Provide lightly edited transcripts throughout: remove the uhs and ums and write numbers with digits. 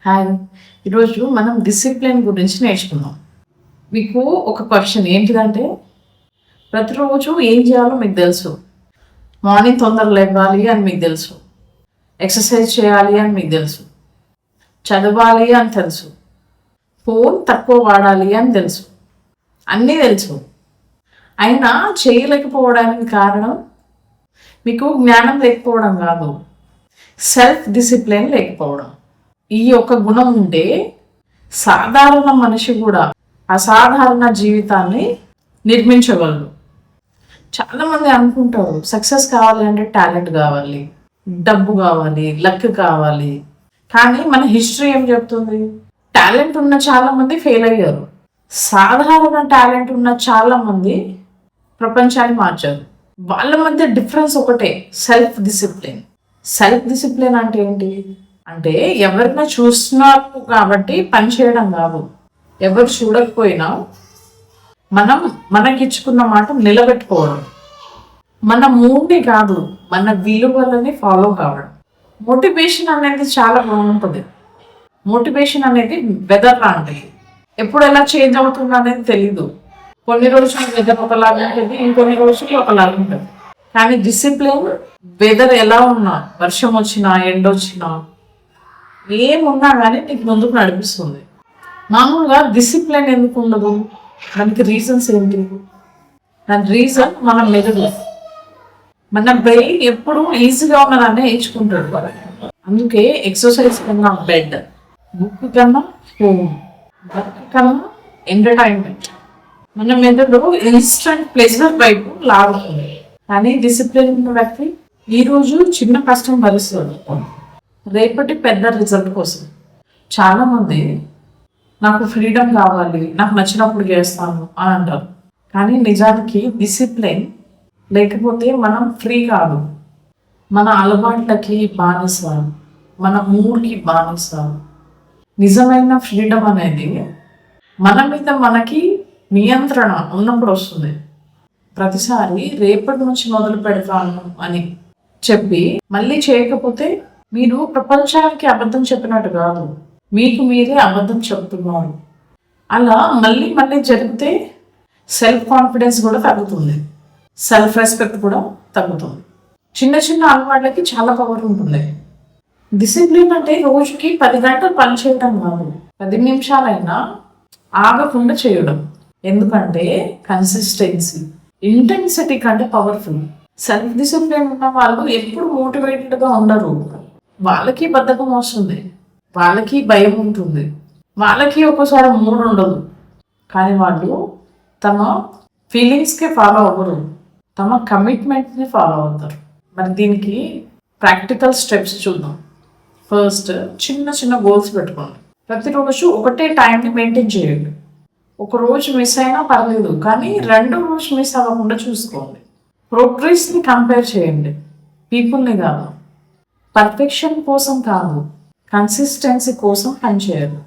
Hi, ఈరోజు మనం discipline గురించి నేర్చుకుందాం. మీకు ఒక క్వశ్చన్ ఏంటిదంటే, ప్రతిరోజు ఏం చేయాలో మీకు తెలుసు. మార్నింగ్ తొందర లేవాలి అని మీకు తెలుసు, ఎక్సర్సైజ్ చేయాలి అని మీకు తెలుసు, చదవాలి అని తెలుసు, ఫోన్ తక్కువ వాడాలి అని తెలుసు, అన్నీ తెలుసు. అయినా చేయలేకపోవడానికి కారణం మీకు జ్ఞానం లేకపోవడం కాదు, సెల్ఫ్ డిసిప్లిన్ లేకపోవడం. ఈ యొక్క గుణం ఉంటే సాధారణ మనిషి కూడా అసాధారణ జీవితాన్ని నిర్మించగలరు. చాలామంది అనుకుంటారు సక్సెస్ కావాలి అంటే టాలెంట్ కావాలి, డబ్బు కావాలి, లక్ కావాలి. కానీ మన హిస్టరీ ఏం చెప్తుంది? టాలెంట్ ఉన్న చాలామంది ఫెయిల్ అయ్యారు, సాధారణ టాలెంట్ ఉన్న చాలామంది ప్రపంచాన్ని మార్చారు. వాళ్ళ మధ్య డిఫరెన్స్ ఒకటే, సెల్ఫ్ డిసిప్లిన్. సెల్ఫ్ డిసిప్లిన్ అంటే ఏంటి అంటే, ఎవరైనా చూస్తున్నారు కాబట్టి పని చేయడం కాదు, ఎవరు చూడకపోయినా మనం మనకిచ్చుకున్న మాట నిలబెట్టుకోవడం, మన మూడ్ని కాదు మన విలువలని ఫాలో కావడం. మోటివేషన్ అనేది చాలా బాగుంటుంది. మోటివేషన్ అనేది వెదర్ లాంటిది, ఎప్పుడు ఎలా చేంజ్ అవుతుంది అనేది తెలీదు. కొన్ని రోజులు వెదర్ ఒకలాగా ఉంటుంది, ఇంకొన్ని రోజులు ఒకలాగా ఉంటుంది. కానీ డిసిప్లిన్ వెదర్ ఎలా ఉన్నా, వర్షం వచ్చినా ఎండ వచ్చినా ఏమున్నా కానీ నీకు ముందుకు నడిపిస్తుంది. మామూలుగా డిసిప్లిన్ ఎందుకు ఉండదు? దానికి రీజన్స్ ఏంటి? దాని రీజన్ మన మెదడు, మన బ్రెయిన్ ఎప్పుడు ఈజీగా ఉన్నదాన్ని ఎంచుకుంటాడు. అందుకే ఎక్సర్సైజ్ కన్నా బెడ్, బుక్ కన్నా ఫోన్, వర్క్ కన్నా ఎంటర్టైన్మెంట్. మన మెదడు ఇన్స్టంట్ ప్లెజర్ వైపు లాగుతుంది. కానీ డిసిప్లిన్ ఉన్న వ్యక్తి ఈరోజు చిన్న కష్టం భరిస్తుంది రేపటి పెద్ద రిజల్ట్ కోసం. చాలామంది నాకు ఫ్రీడమ్ కావాలి, నాకు నచ్చినప్పుడు చేస్తాను అని అంటారు. కానీ నిజానికి డిసిప్లిన్ లేకపోతే మనం ఫ్రీ కాదు. మన అలవాట్లకి బానిస, మన మూడ్కి బానిస. నిజమైన ఫ్రీడమ్ అనేది మన మీద మనకి నియంత్రణ ఉన్నప్పుడు వస్తుంది. ప్రతిసారి రేపటి నుంచి మొదలు పెడతాను అని చెప్పి మళ్ళీ చేయకపోతే మీరు ప్రపంచానికి అబద్ధం చెప్పినట్టు కాదు, మీకు మీరే అబద్ధం చెప్తున్నారు. అలా మళ్ళీ మళ్ళీ జరిగితే సెల్ఫ్ కాన్ఫిడెన్స్ కూడా తగ్గుతుంది, సెల్ఫ్ రెస్పెక్ట్ కూడా తగ్గుతుంది. చిన్న చిన్న అలవాట్లకి చాలా పవర్ ఉంటుంది. డిసిప్లిన్ అంటే రోజుకి 10 గంటలు పని చేయడం కాదు, 10 నిమిషాలైనా ఆగకుండా చేయడం. ఎందుకంటే కన్సిస్టెన్సీ ఇంటెన్సిటీ కంటే పవర్ఫుల్. సెల్ఫ్ డిసిప్లిన్ ఉన్న వాళ్ళు ఎప్పుడు మోటివేటెడ్గా ఉండరు. వాళ్ళకి బద్ధకం వస్తుంది, వాళ్ళకి భయం ఉంటుంది, వాళ్ళకి ఒక్కోసారి మూడ్ ఉండదు. కానీ వాళ్ళు తమ ఫీలింగ్స్కి ఫాలో అవ్వరు, తమ కమిట్మెంట్ని ఫాలో అవుతారు. మరి దీనికి ప్రాక్టికల్ స్టెప్స్ చూద్దాం. ఫస్ట్, చిన్న చిన్న గోల్స్ పెట్టుకోండి. ప్రతిరోజు ఒకటే టైంని మెయింటైన్ చేయండి. ఒక రోజు మిస్ అయినా పర్లేదు, కానీ 2 రోజు మిస్ అవ్వకుండా చూసుకోండి. ప్రోగ్రెస్ని కంపేర్ చేయండి, పీపుల్ని కాదు. పర్ఫెక్షన్ కోసం కాదు, కన్సిస్టెన్సీ కోసం పనిచేయాలి.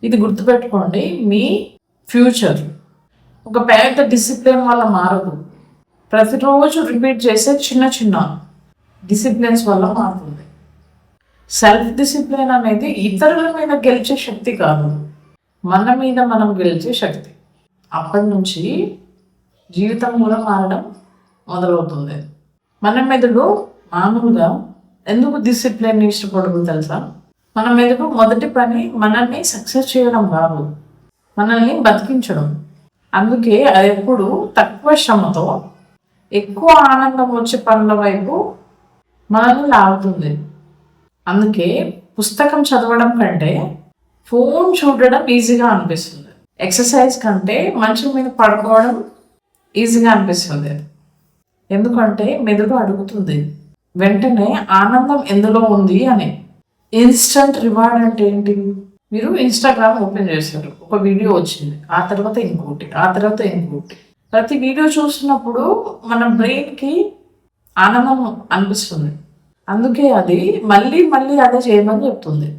ఇది గుర్తుపెట్టుకోండి. మీ ఫ్యూచర్ ఒక పెద్ద డిసిప్లిన్ వల్ల మారదు, ప్రతిరోజు రిపీట్ చేసే చిన్న చిన్న డిసిప్లిన్స్ వల్ల మారుతుంది. సెల్ఫ్ డిసిప్లిన్ అనేది ఇతరుల మీద గెలిచే శక్తి కాదు, మన మీద మనం గెలిచే శక్తి. అప్పటి నుంచి జీవితం కూడా మారడం మొదలవుతుంది. మన మెదడు మామూలుగా ఎందుకు డిసిప్లిన్ ఇష్టపడదు తెలుసా? మన మెదడు మొదటి పని మనల్ని సక్సెస్ చేయడం కాదు, మనల్ని బతికించడం. అందుకే అది ఎప్పుడు తక్కువ శ్రమతో ఎక్కువ ఆనందం వచ్చే పనుల వైపు మనల్ని లాగుతుంది. అందుకే పుస్తకం చదవడం కంటే ఫోన్ చూడడం ఈజీగా అనిపిస్తుంది, ఎక్సర్సైజ్ కంటే మంచం మీద పడుకోవడం ఈజీగా అనిపిస్తుంది. ఎందుకంటే మెదడు అడుగుతుంది వెంటనే ఆనందం ఎందులో ఉంది అని. ఇన్స్టంట్ రివార్డ్ అంటే ఏంటి? మీరు ఇన్స్టాగ్రామ్ ఓపెన్ చేశారు, ఒక వీడియో వచ్చింది, ఆ తర్వాత ఇంకోటి, ఆ తర్వాత ఇంకోటి. ప్రతి వీడియో చూస్తున్నప్పుడు మన బ్రెయిన్కి ఆనందం అనిపిస్తుంది, అందుకే అది మళ్ళీ మళ్ళీ అదే చేయమని చెప్తుంది.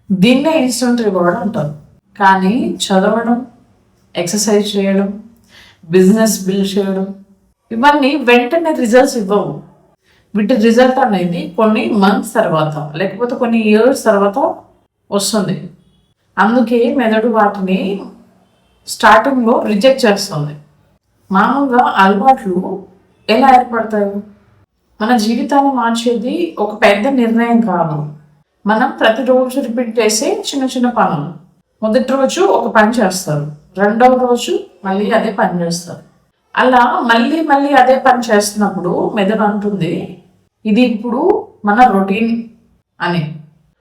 దీన్నే ఇన్స్టంట్ రివార్డ్ అంటారు. కానీ చదవడం, ఎక్సర్సైజ్ చేయడం, బిజినెస్ బిల్డ్ చేయడం, ఇవన్నీ వెంటనే రిజల్ట్స్ ఇవ్వవు. వీటి రిజల్ట్ అనేది కొన్ని మంత్స్ తర్వాత లేకపోతే కొన్ని ఇయర్స్ తర్వాత వస్తుంది. అందుకే మెదడు వాటిని స్టార్టింగ్లో రిజెక్ట్ చేస్తుంది. మామూలుగా అలవాట్లు ఎలా ఏర్పడతాయి? మన జీవితాన్ని మార్చేది ఒక పెద్ద నిర్ణయం కాదు, మనం ప్రతిరోజు రిపీట్ చేసే చిన్న చిన్న పనులు. మొదటి రోజు ఒక పని చేస్తారు, రెండవ రోజు మళ్ళీ అదే పని చేస్తారు. అలా మళ్ళీ మళ్ళీ అదే పని చేస్తున్నప్పుడు మెదడు అంటుంది ఇది ఇప్పుడు మన రొటీన్ అని.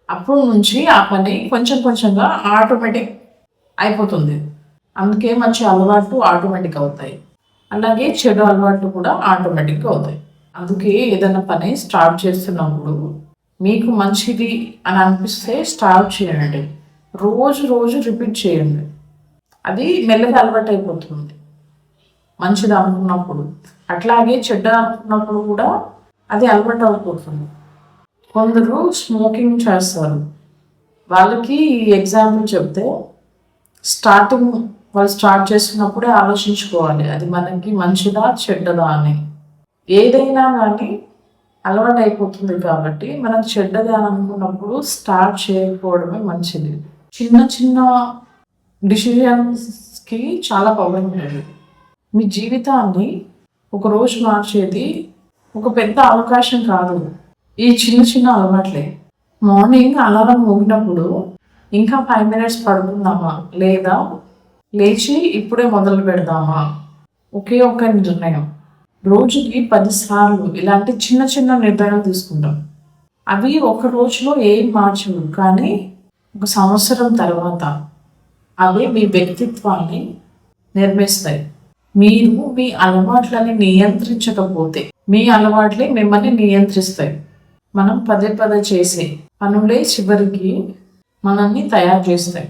అప్పటి నుంచి ఆ పని కొంచెం కొంచెంగా ఆటోమేటిక్ అయిపోతుంది. అందుకే మంచి అలవాట్లు ఆటోమేటిక్ అవుతాయి, అలాగే చెడు అలవాట్లు కూడా ఆటోమేటిక్గా అవుతాయి. అందుకే ఏదైనా పని స్టార్ట్ చేస్తున్నప్పుడు మీకు మంచిది అని అనిపిస్తే స్టార్ట్ చేయండి, రోజు రోజు రిపీట్ చేయండి. అది మెల్లగా అలవాటు అయిపోతుంది మంచిది అనుకున్నప్పుడు. అట్లాగే చెడ్డ అనుకున్నప్పుడు కూడా అది అలవాటు అయిపోతుంది. కొందరు స్మోకింగ్ చేస్తారు, వాళ్ళకి ఎగ్జాంపుల్ చెప్తే స్టార్టింగ్ వాళ్ళు స్టార్ట్ చేస్తున్నప్పుడే ఆలోచించుకోవాలి అది మనకి మంచిదా చెడ్డదా అని. ఏదైనా కానీ అలవాటు అయిపోతుంది కాబట్టి మనం చెడ్డది అని అనుకున్నప్పుడు స్టార్ట్ చేయకపోవడమే మంచిది. చిన్న చిన్న డిసిజన్స్కి చాలా పవర్ ఉంటుంది. మీ జీవితాన్ని ఒకరోజు మార్చేది ఒక పెద్ద అవకాశం కాదు, ఈ చిన్న చిన్న అలవాట్లే. మార్నింగ్ అలారం మోగినప్పుడు ఇంకా 5 minutes పడుకుందామా లేదా లేచి ఇప్పుడే మొదలు పెడదామా, ఒకే ఒక నిర్ణయం. రోజుకి 10 సార్లు ఇలాంటి చిన్న చిన్న నిర్ణయాలు తీసుకుంటాం. అవి ఒక రోజులో ఏం మార్చవు, కానీ ఒక సంవత్సరం తర్వాత అవి మీ వ్యక్తిత్వాన్ని నిర్మిస్తాయి. మీరు మీ అలవాట్లని నియంత్రించకపోతే మీ అలవాట్లే మిమ్మల్ని నియంత్రిస్తాయి. మనం పదే పదే చేసే పనులే చివరికి మనల్ని తయారు చేస్తాయి.